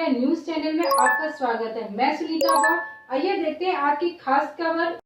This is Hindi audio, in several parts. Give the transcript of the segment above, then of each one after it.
इंडिया न्यूज चैनल में आपका स्वागत है। मैं सुनीता गौड़। आइए देखते हैं आज की खास खबर।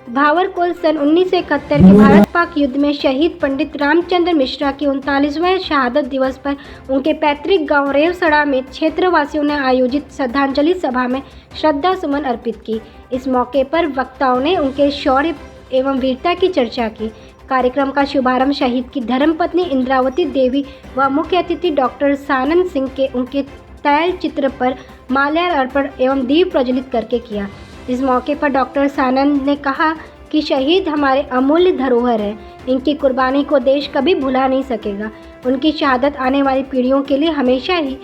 भावरकोल सन 1971 के भारत पाक युद्ध में शहीद पंडित रामचंद्र मिश्रा के 39वें शहादत दिवस पर उनके पैतृक गांव रेवसड़ा में क्षेत्रवासियों ने आयोजित श्रद्धांजलि सभा में श्रद्धा सुमन अर्पित की। इस मौके पर वक्ताओं ने उनके शौर्य एवं वीरता की चर्चा की। कार्यक्रम का शुभारंभ शहीद की धर्मपत्नी इंद्रावती देवी व मुख्य अतिथि डॉक्टर सानंद सिंह के उनके तैल चित्र पर माल्यार्पण एवं दीप प्रज्वलित करके किया। इस मौके पर डॉक्टर सानंद ने कहा कि शहीद हमारे अमूल्य धरोहर है, इनकी कुर्बानी को देश कभी भुला नहीं सकेगा। उनकी शहादत आने वाली पीढ़ियों के लिए हमेशा ही।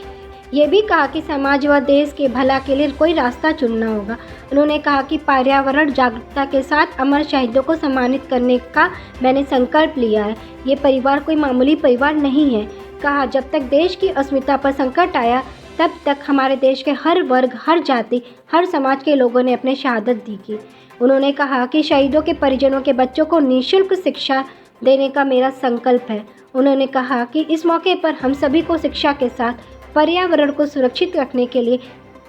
ये भी कहा कि समाज व देश के भला के लिए कोई रास्ता चुनना होगा। उन्होंने कहा कि पर्यावरण जागरूकता के साथ अमर शहीदों को सम्मानित करने का मैंने संकल्प लिया है। ये परिवार कोई मामूली परिवार नहीं है। कहा जब तक देश की अस्मिता पर संकट आया तब तक हमारे देश के हर वर्ग, हर जाति, हर समाज के लोगों ने अपने शहादत दी की। उन्होंने कहा कि शहीदों के परिजनों के बच्चों को निःशुल्क शिक्षा देने का मेरा संकल्प है। उन्होंने कहा कि इस मौके पर हम सभी को शिक्षा के साथ पर्यावरण को सुरक्षित रखने के लिए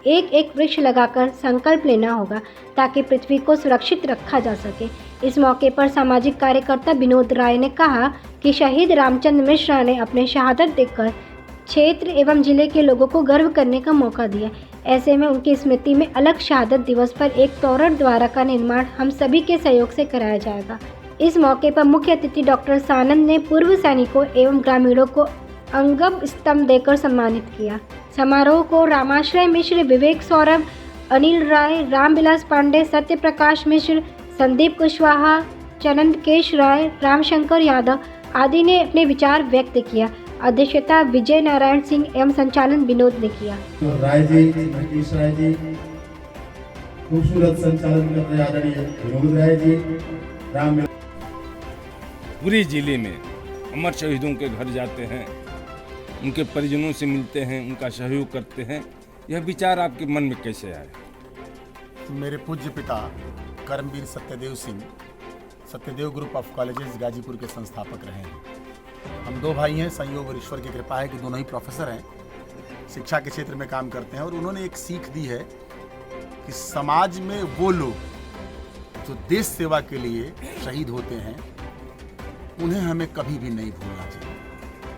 एक एक वृक्ष लगाकर संकल्प लेना होगा ताकि पृथ्वी को सुरक्षित रखा जा सके। इस मौके पर सामाजिक कार्यकर्ता विनोद राय ने कहा कि शहीद रामचंद्र मिश्रा ने अपने शहादत देकर क्षेत्र एवं जिले के लोगों को गर्व करने का मौका दिया। ऐसे में उनकी स्मृति में अलग शहादत दिवस पर एक तोरण द्वारा का निर्माण हम सभी के सहयोग से कराया जाएगा। इस मौके पर मुख्य अतिथि डॉक्टर सानंद ने पूर्व सैनिकों एवं ग्रामीणों को अंगम स्तंभ देकर सम्मानित किया। समारोह को रामाश्रय मिश्र, विवेक सौरभ, अनिल राय, रामविलास पांडे, सत्य प्रकाश मिश्र, संदीप कुशवाहा, चनंदकेश राय, रामशंकर यादव आदि ने अपने विचार व्यक्त किया। अध्यक्षता विजय नारायण सिंह एवं संचालन विनोद ने किया। राय जी, मनीष राय जी, खूबसूरत संचालन कर रहे आदरणीय विनोद राय जी, राम। पूरे जिले में अमर शहीदों के घर जाते हैं, उनके परिजनों से मिलते हैं, उनका सहयोग करते हैं। यह विचार आपके मन में कैसे आए? मेरे पूज्य पिता कर्मवीर Satyadev Singh Satyadev group of colleges Ghazipur के संस्थापक रहे हैं। हम दो भाई हैं। संयोग और ईश्वर की कृपा है कि दोनों ही प्रोफेसर हैं, शिक्षा के क्षेत्र में काम करते हैं। और उन्होंने एक सीख दी है कि समाज में वो लोग जो देश सेवा के लिए शहीद होते हैं उन्हें हमें कभी भी नहीं भूलना चाहिए,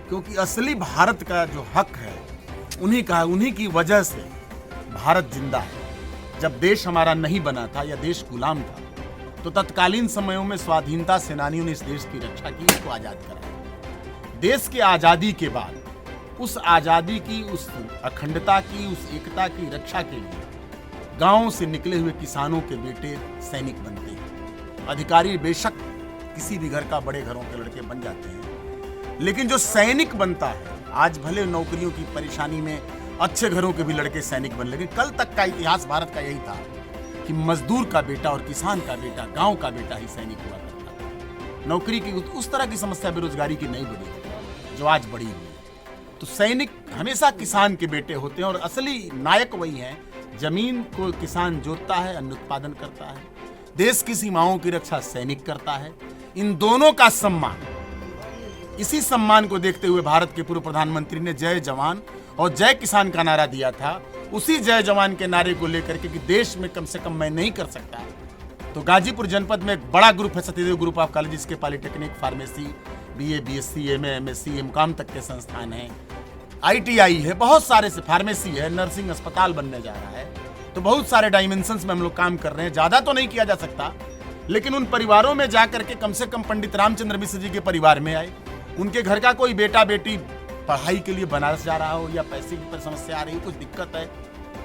क्योंकि असली भारत का जो हक है उन्हीं की वजह से भारत जिंदा है। जब देश हमारा नहीं बना था या देश गुलाम था तो तत्कालीन समयों में स्वाधीनता सेनानियों ने इस देश की रक्षा की, इसको आजाद कराया। देश की आजादी के बाद उस आजादी की, उस अखंडता की, उस एकता की रक्षा के लिए गांवों से निकले हुए किसानों के बेटे सैनिक बनते हैं। अधिकारी बेशक किसी भी घर का, बड़े घरों के लड़के बन जाते हैं, लेकिन जो सैनिक बनता है, आज भले नौकरियों की परेशानी में अच्छे घरों के भी लड़के सैनिक बन, लेकिन कल तक का इतिहास भारत का यही था कि मजदूर का बेटा और किसान का बेटा, गांव का बेटा ही सैनिक हुआ करता था। नौकरी की उस तरह की समस्या बेरोजगारी की नहीं बढ़ी जो आज बढ़ी हुई है। तो सैनिक हमेशा किसान के बेटे होते हैं और असली नायक वही हैं। जमीन को किसान जोतता है, अन्न उत्पादन करता है, देश की सीमाओं की रक्षा सैनिक करता है। इन दोनों का सम्मान, इसी सम्मान को देखते हुए भारत के पूर्व प्रधानमंत्री ने जय जवान और जय किसान का नारा दिया था। उसी जय जवान के नारे को लेकर के कि देश में कम से कम मैं नहीं कर सकता, तो गाजीपुर जनपद में एक बड़ा ग्रुप है सत्यदेव ग्रुप ऑफ कॉलेजेस के, polytechnic, pharmacy, BA, BSc, MA, MSc, MCom तक के संस्थान हैं, आईटीआई है, बहुत सारे से फार्मेसी है, नर्सिंग अस्पताल बनने जा रहा है। तो बहुत सारे डायमेंशंस में हम लोग काम कर रहे हैं। ज़्यादा तो नहीं किया जा सकता, लेकिन उन परिवारों में जाकर के कम से कम पंडित रामचंद्र मिश्र जी के परिवार में आए, उनके घर का कोई बेटा बेटी पढ़ाई के लिए बनारस जा रहा हो या पैसे की समस्या आ रही, कुछ दिक्कत है,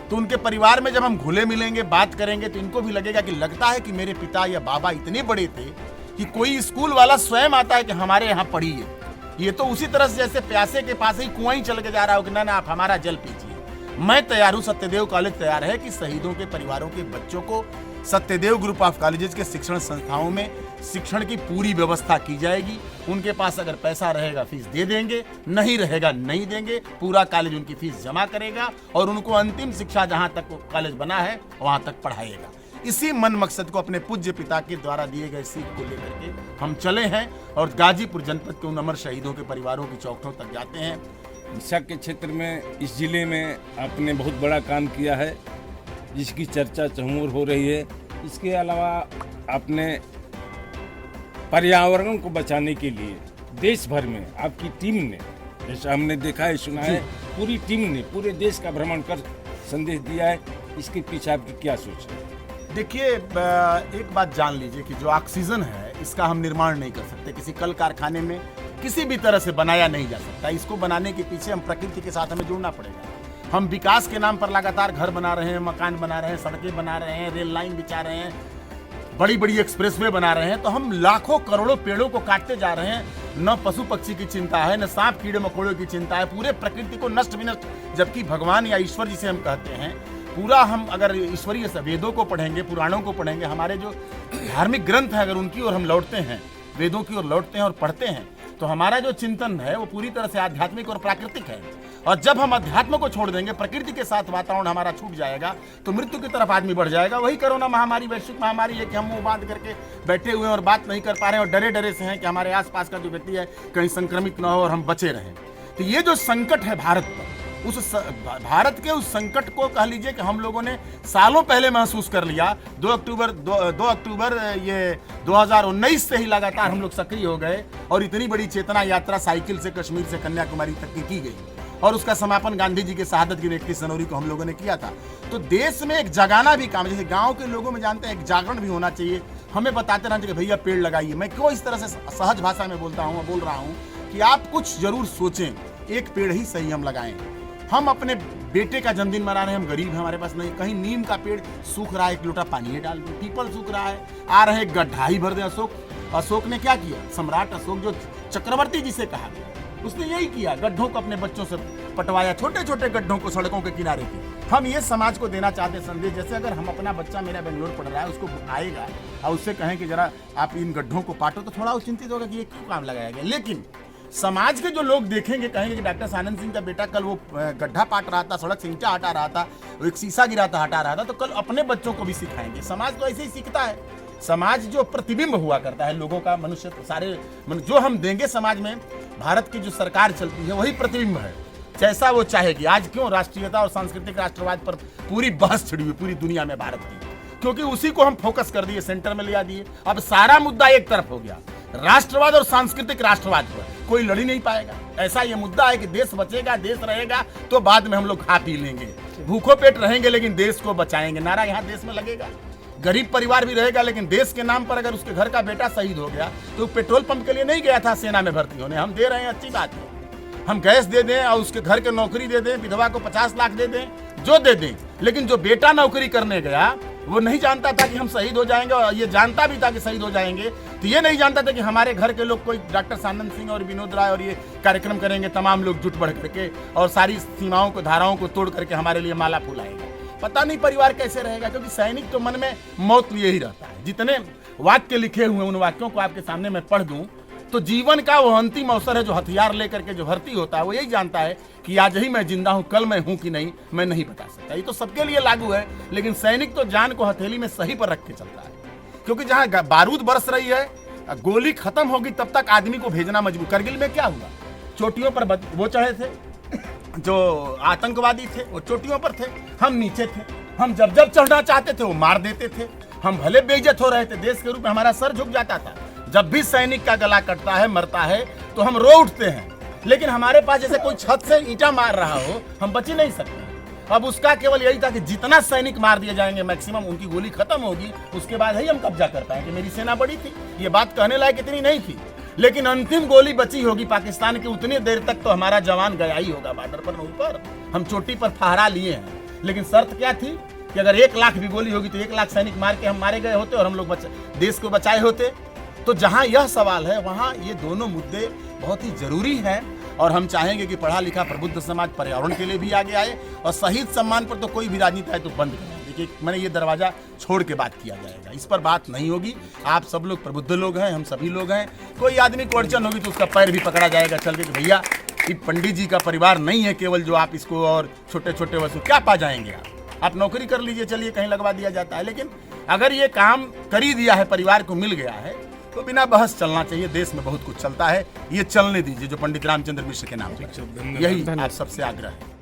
तो उनके परिवार में जब हम घुले मिलेंगे, बात करेंगे, तो इनको भी लगेगा कि लगता है कि मेरे पिता या बाबा इतने बड़े थे कि कोई स्कूल वाला स्वयं आता है कि हमारे यहाँ पढ़िए। ये तो उसी तरह से जैसे प्यासे के पास ही कुआं ही चल के जा रहा हो कि ना आप हमारा जल पीजिए। मैं तैयार हूँ, सत्यदेव कॉलेज तैयार है कि शहीदों के परिवारों के बच्चों को सत्यदेव ग्रुप ऑफ कॉलेजेस के शिक्षण संस्थाओं में शिक्षण की पूरी व्यवस्था की जाएगी। उनके पास अगर पैसा रहेगा फीस दे देंगे, नहीं रहेगा नहीं देंगे। पूरा कॉलेज उनकी फीस जमा करेगा और उनको अंतिम शिक्षा जहां तक कॉलेज बना है वहां तक पढ़ाएगा। इसी मन मकसद को अपने पूज्य पिता के द्वारा दिए गए सीख को लेकर के हम चले हैं और गाजीपुर जनपद के उन अमर शहीदों के परिवारों की चौखटों तक जाते हैं। शिक्षा के क्षेत्र में इस जिले में आपने बहुत बड़ा काम किया है, जिसकी चर्चा चहुमुर हो रही है। इसके अलावा आपने पर्यावरण को बचाने के लिए देश भर में आपकी टीम ने, जैसा हमने देखा है सुना है, पूरी टीम ने पूरे देश का भ्रमण कर संदेश दिया है। इसके पीछे आपकी क्या सोच है? देखिए, एक बात जान लीजिए कि जो ऑक्सीजन है इसका हम निर्माण नहीं कर सकते, किसी कल कारखाने में किसी भी तरह से बनाया नहीं जा सकता। इसको बनाने के पीछे हम प्रकृति के साथ हमें जुड़ना पड़ेगा। हम विकास के नाम पर लगातार घर बना रहे हैं, मकान बना रहे हैं, सड़कें बना रहे हैं, रेल लाइन बिछा रहे हैं, बड़ी बड़ी एक्सप्रेसवे बना रहे हैं, तो हम लाखों करोड़ों पेड़ों को काटते जा रहे हैं। न पशु पक्षी की चिंता है, न सांप कीड़े मकोड़ों की चिंता है, पूरे प्रकृति को नष्ट विनष्ट, जबकि भगवान या ईश्वर जिसे हम कहते हैं, पूरा हम अगर ईश्वरीय वेदों को पढ़ेंगे, पुराणों को पढ़ेंगे, हमारे जो धार्मिक ग्रंथ हैं अगर उनकी ओर हम लौटते हैं, वेदों की ओर लौटते हैं और पढ़ते हैं, तो हमारा जो चिंतन है वो पूरी तरह से आध्यात्मिक और प्राकृतिक है। और जब हम अध्यात्म को छोड़ देंगे, प्रकृति के साथ वातावरण हमारा छूट जाएगा, तो मृत्यु की तरफ आदमी बढ़ जाएगा। वही कोरोना महामारी, वैश्विक महामारी है कि हम मुंह बांध करके बैठे हुए हैं और बात नहीं कर पा रहे हैं, और डरे डरे से हैं कि हमारे आसपास का जो व्यक्ति है कहीं संक्रमित न हो और हम बचे रहें। तो ये जो संकट है भारत पर, भारत के उस संकट को कह लीजिए कि हम लोगों ने सालों पहले महसूस कर लिया। 2 अक्टूबर ये 2019 से ही लगातार हम लोग सक्रिय हो गए और इतनी बड़ी चेतना यात्रा साइकिल से कश्मीर से कन्याकुमारी तक की गई, और उसका समापन गांधी जी के शहादत की 31 जनवरी को हम लोगों ने किया था। तो देश में एक जगाना भी काम, जैसे गांव के लोगों में जानते हैं एक जागरण भी होना चाहिए, हमें बताते रहना चाहिए भैया पेड़ लगाइए। मैं क्यों इस तरह से सहज भाषा में बोल रहा हूँ कि आप कुछ जरूर सोचें, एक पेड़ ही सही हम लगाएं। हम अपने बेटे का जन्मदिन मना रहे हैं, हम गरीब हैं, हमारे पास नहीं, कहीं नीम का पेड़ सूख रहा है, 1 लोटा पानी ही डाल दो, पीपल सूख रहा है, आ रहे गड्ढा ही भर दे। अशोक ने क्या किया, सम्राट अशोक जो चक्रवर्ती जिसे कहा गया, उसने यही किया, गड्ढों को अपने बच्चों से पटवाया, छोटे छोटे गड्ढों को सड़कों के किनारे की। हम ये समाज को देना चाहते संदेश, जैसे अगर हम अपना बच्चा, मेरा बेंगलोर पढ़ रहा है, उसको आएगा और उससे कहें कि जरा आप इन गड्ढों को पाटो, तो थोड़ा वो चिंतित होगा कि ये क्यों काम लगाया गया। लेकिन समाज के जो लोग देखेंगे, कहेंगे कि डॉक्टर सानंद सिंह का बेटा कल वो गड्ढा पाट रहा था, सड़क से ईंटा हटा रहा था, वो एक शीशा गिरा था हटा रहा था, तो कल अपने बच्चों को भी सिखाएंगे। समाज तो ऐसे ही सीखता है। समाज जो प्रतिबिंब हुआ करता है लोगों का, मनुष्य सारे जो हम देंगे समाज में, भारत की जो सरकार चलती है वही प्रतिबिंब है, जैसा वो चाहेगी। आज क्यों राष्ट्रीयता और सांस्कृतिक राष्ट्रवाद पर पूरी बहस छिड़ी हुई पूरी दुनिया में भारत की, क्योंकि उसी को हम फोकस कर दिए, सेंटर में ले दिए। अब सारा मुद्दा एक तरफ हो गया, राष्ट्रवाद और सांस्कृतिक राष्ट्रवाद पर कोई लड़ ही नहीं पाएगा। ऐसा ये मुद्दा है कि देश बचेगा, देश रहेगा, तो बाद में हम लोग खा पी लेंगे, भूखों पेट रहेंगे लेकिन देश को बचाएंगे, नारा यहाँ देश में लगेगा। गरीब परिवार भी रहेगा, लेकिन देश के नाम पर अगर उसके घर का बेटा शहीद हो गया, तो पेट्रोल पंप के लिए नहीं गया था सेना में भर्ती होने, हम दे रहे हैं, अच्छी बात है, हम गैस दे दें और उसके घर के नौकरी दे दें, विधवा को 50 लाख दे दें, जो दे दें, लेकिन जो बेटा नौकरी करने गया वो नहीं जानता था कि हम शहीद हो जाएंगे, और ये जानता भी था कि शहीद हो जाएंगे, तो ये नहीं जानता था कि हमारे घर के लोग, कोई डॉक्टर सानंद सिंह और विनोद राय और ये कार्यक्रम करेंगे, तमाम लोग जुट बढ़ करके और सारी सीमाओं को, धाराओं को तोड़ करके हमारे लिए माला फूलाएंगे। पता नहीं परिवार कैसे रहेगा, क्योंकि सैनिक तो मन में मौत लिए ही रहता है। जितने वाक्य लिखे हुए उन वाक्यों को आपके सामने मैं पढ़ दूं, तो जीवन का वो अंतिम अवसर है, जो हथियार लेकर के जो भर्ती होता है वो यही जानता है कि आज ही मैं जिंदा हूं, कल मैं हूं कि नहीं मैं नहीं बता सकता। ये तो सबके लिए लागू है, लेकिन सैनिक तो जान को हथेली में सही पर रख के चलता है, क्योंकि जहां बारूद बरस रही है, गोली खत्म होगी, तब तक आदमी को भेजना मजबूर। करगिल में क्या हुआ, चोटियों पर वो चढ़े थे, जो आतंकवादी थे वो चोटियों पर थे, हम नीचे थे, हम जब जब चढ़ना चाहते थे वो मार देते थे, हम भले बेइज्जत हो रहे थे, देश के रूप में हमारा सर झुक जाता था। जब भी सैनिक का गला कटता है, मरता है, तो हम रो उठते हैं, लेकिन हमारे पास जैसे कोई छत से ईंटा मार रहा हो, हम बच ही नहीं सकते। अब उसका केवल यही था कि जितना सैनिक मार दिए जाएंगे, मैक्सिमम उनकी गोली खत्म होगी, उसके बाद ही हम कब्जा कर पाएंगे। मेरी सेना बड़ी थी, ये बात कहने लायक इतनी नहीं थी, लेकिन अंतिम गोली बची होगी पाकिस्तान की, उतनी देर तक तो हमारा जवान गया ही होगा बॉर्डर पर। ऊपर हम चोटी पर फहरा लिए हैं, लेकिन शर्त क्या थी कि अगर 1 लाख भी गोली होगी तो 1 लाख सैनिक मार के हम मारे गए होते और हम लोग देश को बचाए होते। तो जहां यह सवाल है, वहां ये दोनों मुद्दे बहुत ही जरूरी हैं, और हम चाहेंगे कि पढ़ा लिखा प्रबुद्ध समाज पर्यावरण के लिए भी आगे आए, और शहीद सम्मान पर तो कोई भी राजनीति है तो बंद करें। देखिए, मैंने ये दरवाजा छोड़ के बात किया जाएगा, इस पर बात नहीं होगी। आप सब लोग प्रबुद्ध लोग हैं, हम सभी लोग हैं, कोई आदमी को अड़चन होगी तो उसका पैर भी पकड़ा जाएगा चल के, भैया ये पंडित जी का परिवार नहीं है केवल, जो आप इसको और छोटे छोटे वस्तु क्या पा जाएंगे, आप नौकरी कर लीजिए, चलिए कहीं लगवा दिया जाता है। लेकिन अगर ये काम कर ही दिया है, परिवार को मिल गया है, तो बिना बहस चलना चाहिए। देश में बहुत कुछ चलता है, ये चलने दीजिए जो पंडित रामचंद्र मिश्र के नाम पर। धन्यवाद। यही आप सबसे आग्रह है।